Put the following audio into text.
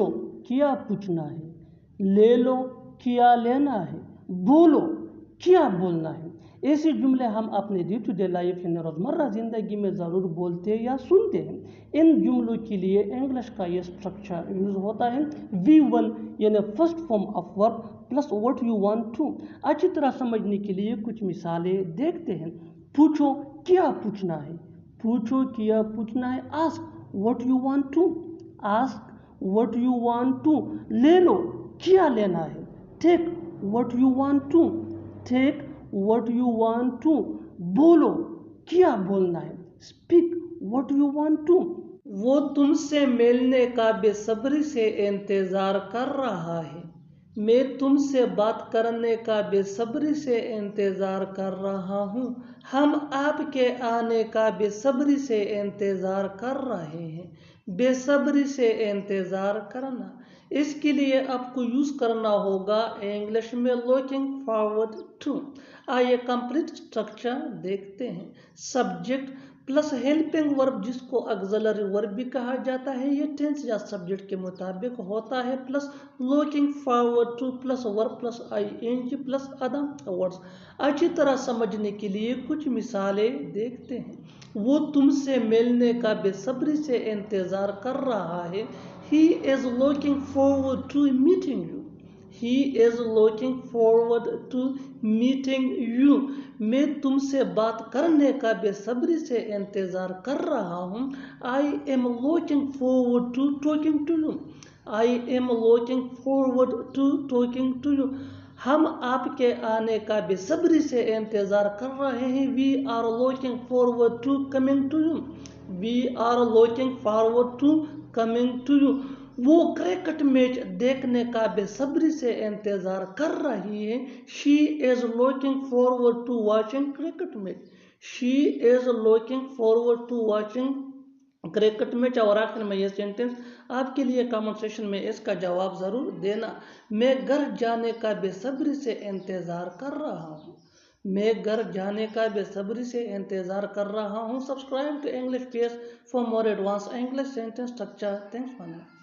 पूछो क्या पूछना है, ले लो क्या लेना है, बोलो क्या बोलना है। ऐसे जुमले हम अपने डे टू डे लाइफ यानी रोज़मर्रा ज़िंदगी में ज़रूर बोलते या सुनते हैं। इन जुमलों के लिए इंग्लिश का ये स्ट्रक्चर यूज़ होता है V1 यानी first form of verb plus what you want to. अच्छी तरह समझने के लिए कुछ मिसालें देखते हैं। पूछो क्या पूछना है, पूछो क्या पूछना है, ask what you want to, ask what you want to. ले लो क्या लेना है, take what you want to, take what you want to. बोलो क्या बोलना है, speak what you want to. वो तुमसे मिलने का बेसब्री से इंतजार कर रहा है, मैं तुमसे बात करने का बेसब्री से इंतजार कर रहा हूँ, हम आपके आने का बेसब्री से इंतजार कर रहे हैं। बेसब्री से इंतजार करना, इसके लिए आपको यूज करना होगा इंग्लिश में लुकिंग फॉरवर्ड टू। आइए कंप्लीट स्ट्रक्चर देखते हैं। सब्जेक्ट प्लस हेल्पिंग वर्ब जिसको ऑक्सिलरी वर्ब भी कहा जाता है, ये टेंस या सब्जेक्ट के मुताबिक होता है, plus looking forward two plus verb plus ing plus other words. अच्छी तरह समझने के लिए कुछ मिसालें देखते हैं। वो तुमसे मिलने का बेसब्री से इंतजार कर रहा है, he is looking forward to meeting you, he is looking forward to meeting you। मैं तुमसे बात करने का बेसब्री से इंतजार कर रहा हूँ, I am looking forward to talking to you, I am looking forward to talking to you। हम आपके आने का बेसब्री से इंतजार कर रहे हैं, we are looking forward to coming to you, we are looking forward to coming to you। वो क्रिकेट मैच देखने का बेसब्री से इंतजार कर रही है, she is looking forward to watching cricket match, she is looking forward to watching cricket match. और आखिर में ये सेंटेंस आपके लिए कमेंट सेक्शन में इसका जवाब ज़रूर देना। मैं घर जाने का बेसब्री से इंतज़ार कर रहा हूँ, मैं घर जाने का बेसब्री से इंतज़ार कर रहा हूँ। Subscribe to English page for more advance English sentence structure. Thanks for now.